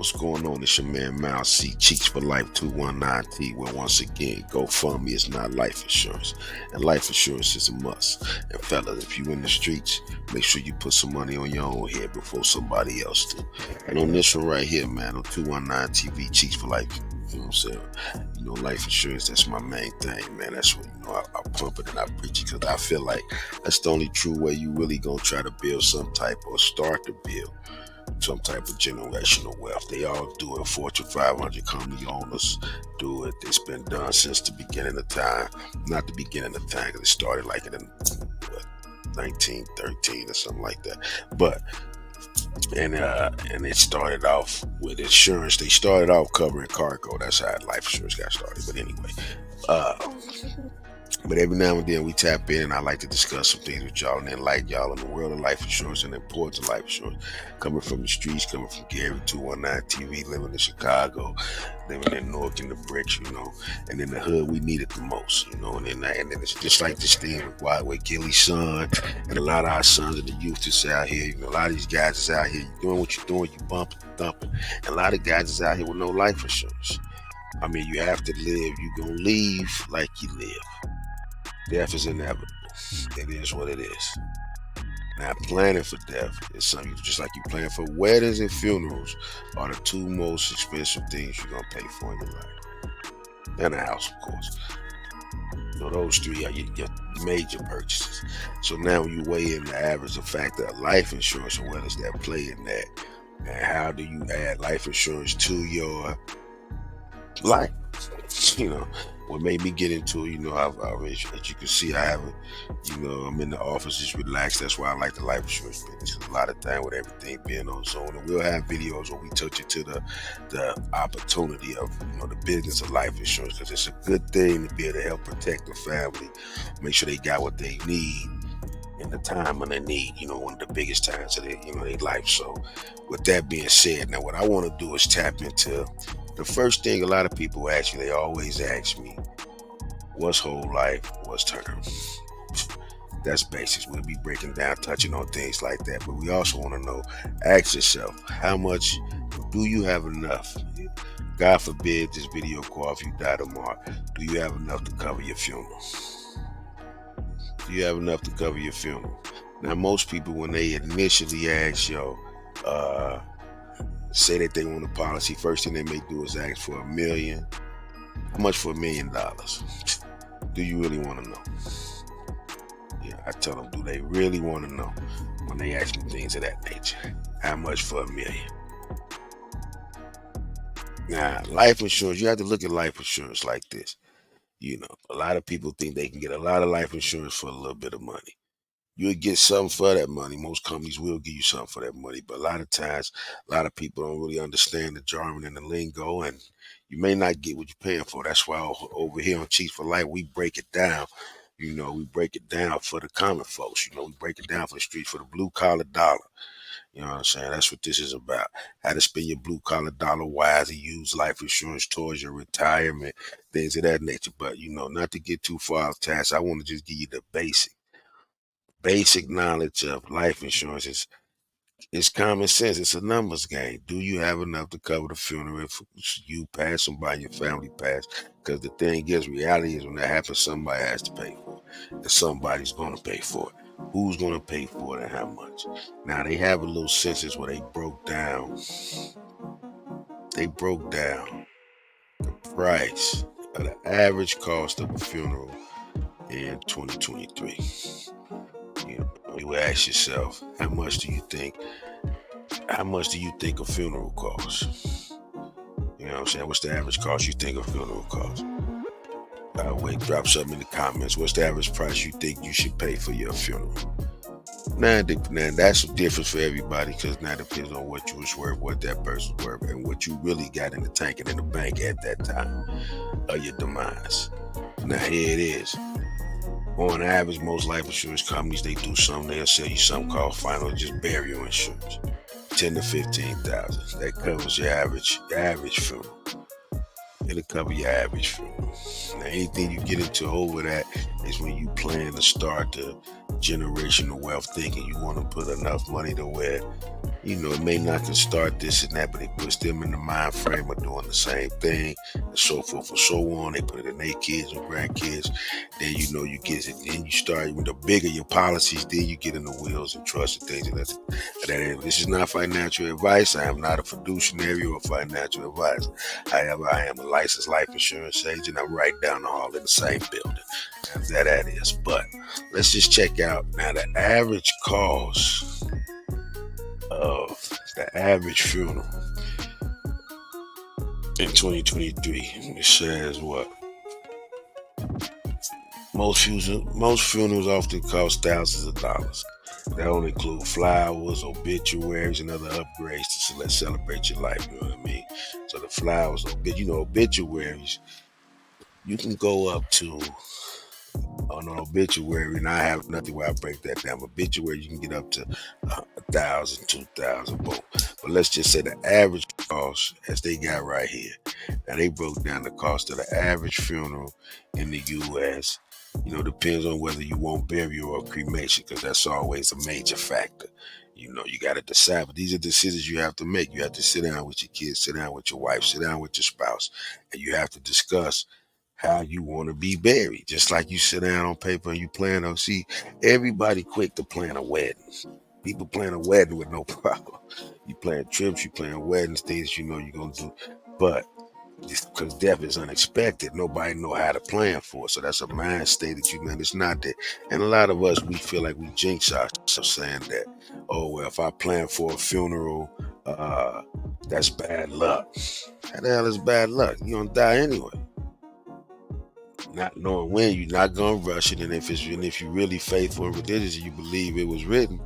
What's going on? It's your man Miles C. Cheeks for Life 219T, where once again, GoFundMe is not life insurance. And life insurance is a must. And fellas, if you in the streets, make sure you put some money on your own head before somebody else do. And on this one right here, man, on 219 TV, Cheeks for Life, you know what I'm saying? You know, life insurance, that's my main thing, man. That's what, I pump it and I preach it because I feel like that's the only true way you really gonna try to build some type or start to build some type of generational wealth. They all do it. Fortune 500 company owners do it. It's been done since the beginning of time. Not the beginning of time, because it started like in 1913 or something like that. But and it started off with insurance. They started off covering cargo. That's how life insurance got started. But anyway, but every now and then we tap in and I like to discuss some things with y'all and enlighten y'all in the world of life insurance and the importance of life insurance. Coming from the streets, coming from Gary 219 TV, living in Chicago, living in Newark in the bricks, and in the hood we need it the most, and then it's just like this thing with Gilly's son and a lot of our sons and the youth that's out here, a lot of these guys is out here, you doing what you're doing, you bumping, thumping, and a lot of guys is out here with no life insurance. I mean, you have to live, you're gonna leave like you live. Death is inevitable. It is what it is. Now, planning for death is something just like you plan for weddings and funerals are the two most expensive things you're going to pay for in your life. And a house, of course. So those three are your major purchases. So now when you weigh in the average, the fact that life insurance and what does that play in that? And how do you add life insurance to your life? What made me get into it, as you can see, I haven't, I'm in the office just relaxed. That's why I like the life insurance business. A lot of time with everything being on Zoom, and we'll have videos where we touch it to the opportunity of, the business of life insurance, because it's a good thing to be able to help protect the family, make sure they got what they need in the time when they need, one of the biggest times of their life. So with that being said, now what I want to do is tap into the first thing a lot of people ask me. They always ask me, what's whole life, what's term? That's basics. We'll be breaking down, touching on things like that. But we also want to know, ask yourself, how much do you have enough? God forbid this video call if you die tomorrow. Do you have enough to cover your funeral? Do you have enough to cover your funeral? Now, most people, when they initially ask, say that they want a policy, first thing they may do is ask for $1 million. How much for $1 million? Do you really want to know? Yeah, I tell them, do they really want to know when they ask me things of that nature? How much for $1 million? Now, life insurance, you have to look at life insurance like this. A lot of people think they can get a lot of life insurance for a little bit of money. You'll get something for that money. Most companies will give you something for that money. But a lot of times, a lot of people don't really understand the jargon and the lingo, and you may not get what you're paying for. That's why over here on Cheats for Life, we break it down. We break it down for the common folks. We break it down for the streets, for the blue-collar dollar. You know what I'm saying? That's what this is about. How to spend your blue-collar dollar wisely, use life insurance towards your retirement, things of that nature. But, not to get too far off task, I want to just give you the basic knowledge of life insurance. It's common sense. It's a numbers game. Do you have enough to cover the funeral if you pass, somebody in your family pass? Because the thing is, reality is when that happens, somebody has to pay for it. And somebody's going to pay for it. Who's going to pay for it and how much? Now, they have a little census where they broke down the price of the average cost of a funeral in 2023. You ask yourself, how much do you think a funeral costs? You know what I'm saying? What's the average cost you think a funeral costs? Drop something in the comments. What's the average price you think you should pay for your funeral? Now that's a difference for everybody, because now it depends on what you was worth, what that person's worth, and what you really got in the tank and in the bank at that time of your demise. Now here it is. On average, most life insurance companies, they do something. They'll sell you something called final just burial insurance, $10,000 to $15,000. That covers your average funeral. It'll cover your average funeral. Now, anything you get into over that is when you plan to start the generational wealth thinking. You want to put enough money to where It may not can start this and that, but it puts them in the mind frame of doing the same thing, and so forth and so on. They put it in their kids and grandkids. Then you get it. Then you start with the bigger your policies. Then you get in the wills and trust and things. And this is not financial advice. I am not a fiduciary or financial advisor. However, I am a licensed life insurance agent. I'm right down the hall in the same building. That is. But let's just check out now the average cost of the average funeral in 2023. It says what? Most funerals often cost thousands of dollars. That only include flowers, obituaries, and other upgrades to celebrate your life. You know what I mean? So the flowers, obituaries, you can go up to on an obituary, and I have nothing where I break that down. Obituary, you can get up to 1,000, 2,000, boom. But let's just say the average cost, as they got right here. Now they broke down the cost of the average funeral in the U.S. Depends on whether you want burial or cremation, because that's always a major factor. You got to decide, but these are decisions you have to make. You have to sit down with your kids, sit down with your wife, sit down with your spouse, and you have to discuss how you want to be buried. Just like you sit down on paper and you plan on, see, everybody quick to plan a wedding. People plan a wedding with no problem. You plan trips, you plan weddings, things you're going to do. But because death is unexpected, nobody know how to plan for it. So that's a mind state that it's not that. And a lot of us, we feel like we jinx ourselves saying that, oh, well, if I plan for a funeral, that's bad luck. How the hell is bad luck? You're going to die anyway. Not knowing when, you're not gonna rush it, and if you're really faithful and religious and you believe it was written,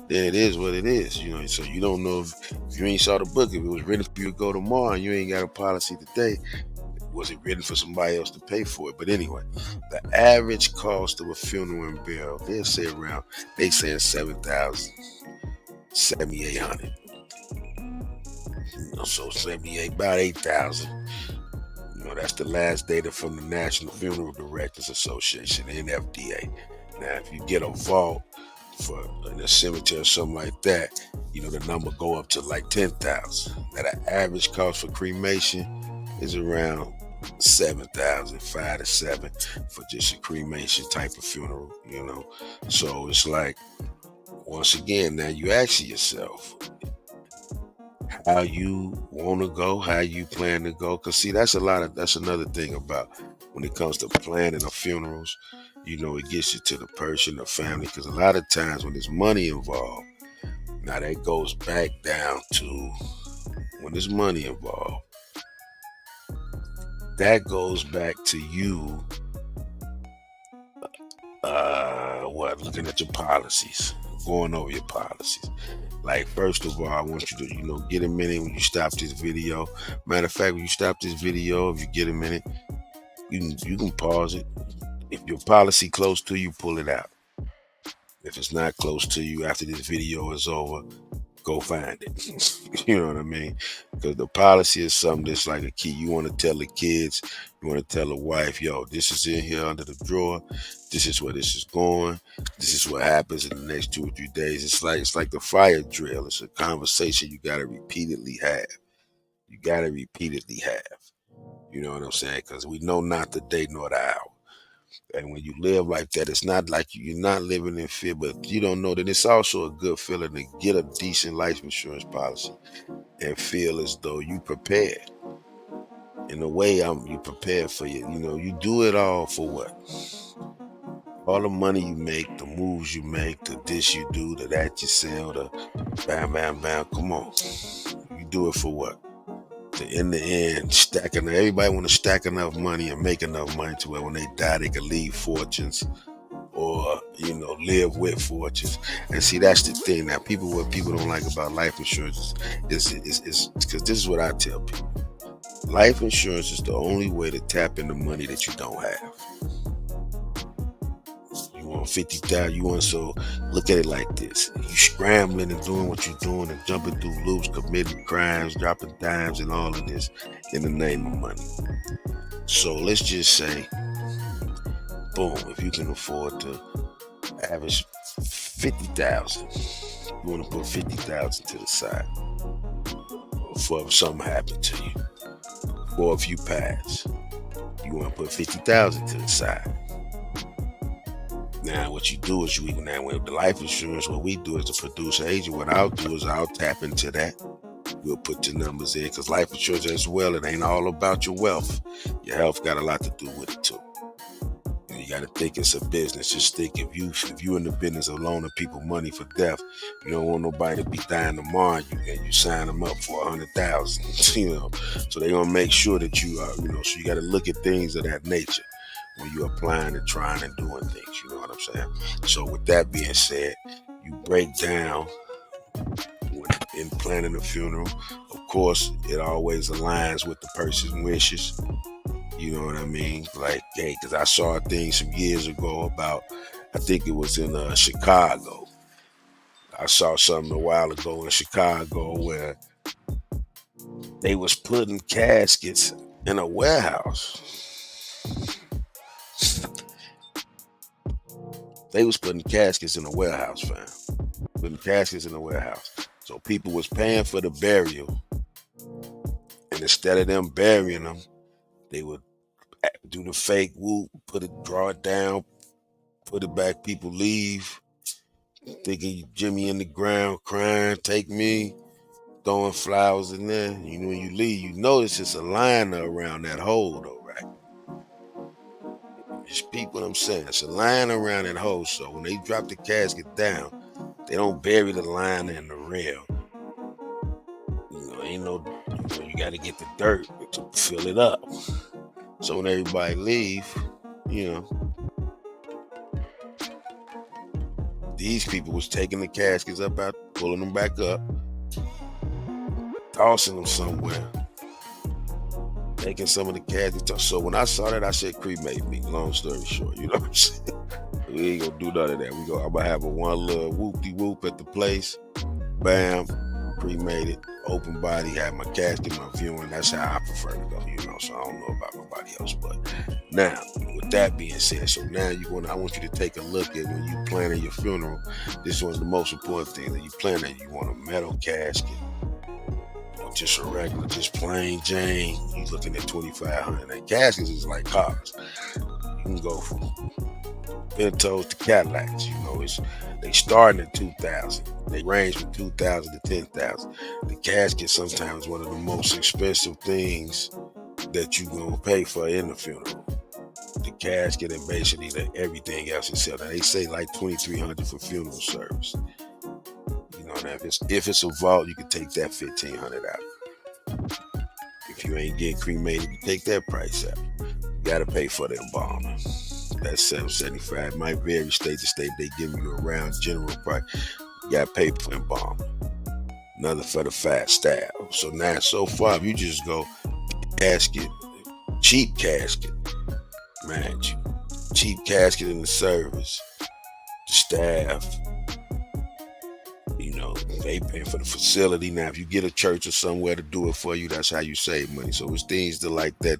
then it is what it is. So you don't know if you ain't saw the book, if it was written for you to go tomorrow and you ain't got a policy today, was it written for somebody else to pay for it? But anyway, the average cost of a funeral and burial, they saying $7,000, $7,800. So 78, about 8,000. That's the last data from the National Funeral Directors Association, NFDA. Now, if you get a vault in a cemetery or something like that, the number go up to like 10,000. Now, the average cost for cremation is around 7,000, 5 to 7 for just a cremation type of funeral. So it's like, once again, now you ask yourself, how you want to go, how you plan to go. Because see, that's another thing about when it comes to planning of funerals. It gets you to the person, the family, because a lot of times when there's money involved, now that goes back down to when there's money involved, that goes back to you looking at your policies, going over your policies. Like, first of all, I want you to, get a minute when you stop this video. Matter of fact, when you stop this video, if you get a minute, you can pause it. If your policy close to you, pull it out. If it's not close to you after this video is over, go find it. You know what I mean? Because the policy is something that's like a key. You want to tell the kids, you want to tell the wife, yo, this is in here under the drawer. This is where this is going. This is what happens in the next 2 or 3 days. It's like the fire drill. It's a conversation you got to repeatedly have. You got to repeatedly have. You know what I'm saying? Because we know not the day nor the hour. And when you live like that, it's not like you're not living in fear, but you don't know that it's also a good feeling to get a decent life insurance policy and feel as though you prepared. In a way, you prepared for you. You do it all for what? All the money you make, the moves you make, the this you do, the that you sell, the bam, bam, bam. Come on. You do it for what? In the end, everybody want to stack enough money and make enough money to where when they die, they can leave fortunes or, live with fortunes. And see, that's the thing. Now, what people don't like about life insurance is because this is what I tell people. Life insurance is the only way to tap into money that you don't have. You want 50,000, so look at it like this. You scrambling and doing what you're doing and jumping through loops, committing crimes, dropping dimes and all of this in the name of money. So let's just say, boom, if you can afford to average 50,000, You want to put 50,000 to the side for if something happened to you, or if you pass. You want to put 50,000 to the side. Now, what you do is now with the life insurance, what we do as a producer agent, what I'll do is I'll tap into that. We'll put the numbers in, because life insurance as well, it ain't all about your wealth. Your health got a lot to do with it too. And you got to think it's a business. Just think, if you in the business of loaning people money for death, you don't want nobody to be dying tomorrow. You sign them up for 100,000. You know, so they gonna make sure that you are. You know, so you got to look at things of that nature when you're applying and trying and doing things. You know what I'm saying? So with that being said, you break down in planning a funeral. Of course, it always aligns with the person's wishes. You know what I mean? Like, hey, because I saw a thing some years ago about, I think it was in Chicago. I saw something a while ago in Chicago where they was putting caskets in a warehouse. They was putting caskets in a warehouse, fam. Putting caskets in a warehouse. So people was paying for the burial, and instead of them burying them, they would do the fake whoop, draw it down, put it back. People leave, thinking Jimmy in the ground, crying, take me, throwing flowers in there. You know, when you leave, you notice it's a liner around that hole, though, right? It's people, I'm saying, it's a line around that hole. So when they drop the casket down, they don't bury the liner in the rail. You know, you got to get the dirt to fill it up. So when everybody leave, you know, these people was taking the caskets up out, pulling them back up, tossing them somewhere, taking some of the caskets. So when I saw that, I said, cremate me. Long story short, you know what I'm saying? We ain't gonna do none of that. I'm gonna have one little whoop-de-whoop at the place. Bam, cremated, open body, have my casket, my viewing. That's how I prefer to go, you know. So I don't know about nobody else. But now, with that being said, so now I want you to take a look at, when you planning your funeral, this is one of the most important things that you plan that. You want a metal casket, or just a regular, just plain Jane. You looking at $2,500. And caskets is like cars. You can go from Bentos to Cadillacs, you know. They starting at $2,000. They range from $2,000 to $10,000. The casket sometimes one of the most expensive things that you gonna pay for in the funeral. The casket and basically everything else itself. Now they say like $2,300 for funeral service. You know, now if it's a vault, you can take that $1,500 out. If you ain't getting cremated, you take that price out. You gotta pay for the embalming. That's $775. Might vary state to state. They give you a round general price. You got to pay for embalming. Another for the fat staff. So now, so far, if you just go casket, cheap casket, man, cheap casket in the service, the staff, you know, they pay for the facility. Now, if you get a church or somewhere to do it for you, that's how you save money. So it's things like that,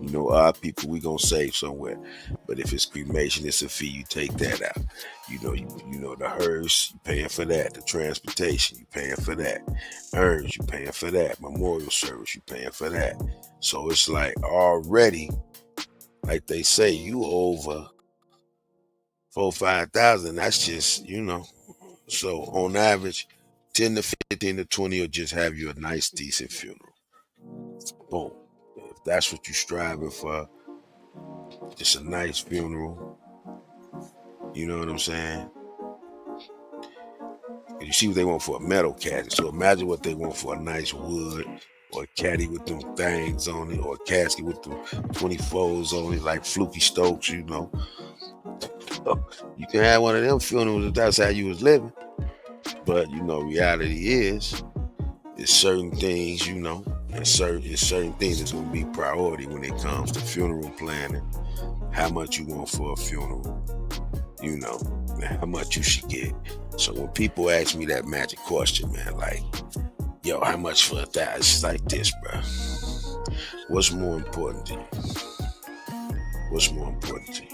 you know, our people, we gonna save somewhere. But if it's cremation, it's a fee. You take that out. You know the hearse, you paying for that. The transportation, you paying for that. Urns, you paying for that. Memorial service, you paying for that. So it's like already, like they say, you over $4,000-5,000. That's just, you know. So on average, 10 to 15 to 20 will just have you a nice, decent funeral. Boom. If that's what you're striving for, just a nice funeral. You know what I'm saying? You see what they want for a metal caddy. So imagine what they want for a nice wood, or a caddy with them things on it, or a casket with them 24s on it, like Fluky Stokes, you know. You can have one of them funerals if that's how you was living. But, you know, reality is, it's certain things, you know, it's certain things that's going to be priority when it comes to funeral planning. How much you want for a funeral, you know, and how much you should get. So when people ask me that magic question, man, like, yo, how much for that? It's like this, bro. What's more important to you? What's more important to you?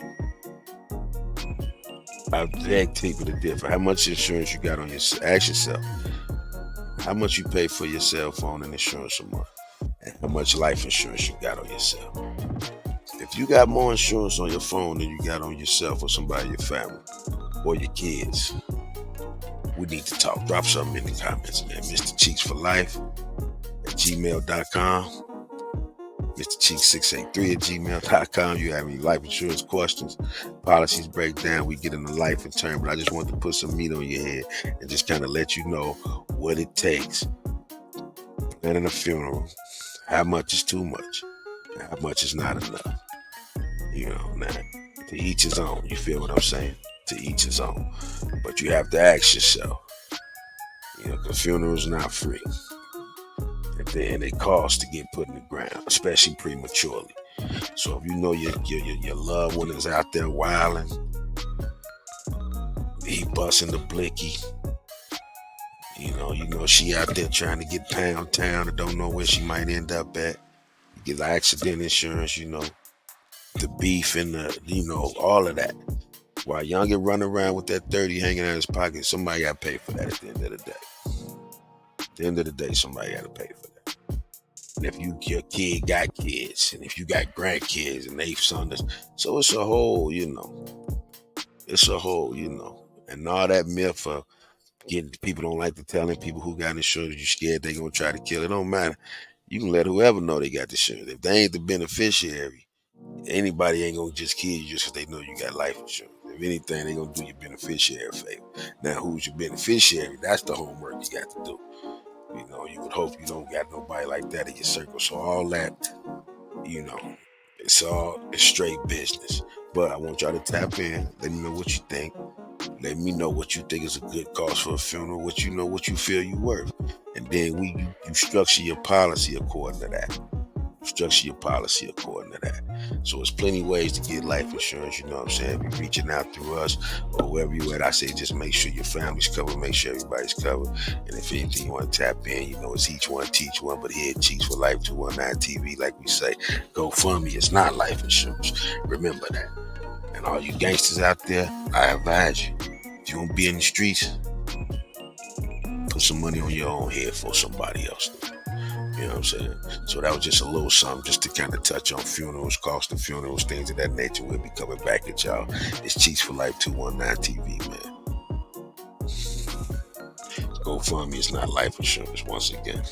I beg people to differ. How much insurance you got on your? Ask yourself how much you pay for your cell phone and insurance a month, and how much life insurance you got on yourself. If you got more insurance on your phone than you got on yourself or somebody in your family or your kids, we need to talk. Drop something in the comments, man. Mr. Cheeks for Life at gmail.com. Mr. Cheeks683 at gmail.com. You have any life insurance questions, policies breakdown, we get into life and term. But I just want to put some meat on your head and just kind of let you know what it takes planning a funeral, how much is too much, and how much is not enough. You know, now, to each his own. You feel what I'm saying? To each his own. But you have to ask yourself, the funeral's not free. And they cost to get put in the ground, especially prematurely. So if you know your loved one is out there wilding, he busting the blicky, she out there trying to get pound town and don't know where she might end up at. You get accident insurance, the beef and all of that. While Youngin running around with that 30 hanging out of his pocket, somebody got to pay for that at the end of the day. At the end of the day, somebody got to pay for that. And if your kid got kids, and if you got grandkids, and they've sons, so it's a whole, it's a whole, and all that myth of getting people don't like to telling people who got insurance, you scared they gonna try to kill it. Don't matter. You can let whoever know they got the insurance. If they ain't the beneficiary, anybody ain't gonna just kill you just because they know you got life insurance. If anything, they gonna do your beneficiary a favor. Now, who's your beneficiary? That's the homework you got to do. You would hope you don't got nobody like that in your circle. So all that, it's straight business. But I want y'all to tap in. Let me know what you think. Let me know what you think is a good cause for a funeral. What you feel you worth. And then you structure your policy according to that. Structure your policy according to that. So there's plenty of ways to get life insurance, you know what I'm saying? If you're reaching out through us or wherever you at, I say just make sure your family's covered, make sure everybody's covered. And if anything you want to tap in, it's each one teach one, but here Cheeks for Life 219 TV, like we say, GoFundMe is not life insurance. Remember that. And all you gangsters out there, I advise you, if you want to be in the streets, put some money on your own head for somebody else. You know what I'm saying? So that was just a little something just to kind of touch on funerals, cost of funerals, things of that nature. We'll be coming back at y'all. It's Cheeks for Life 219 TV, man. GoFundMe is not life insurance once again.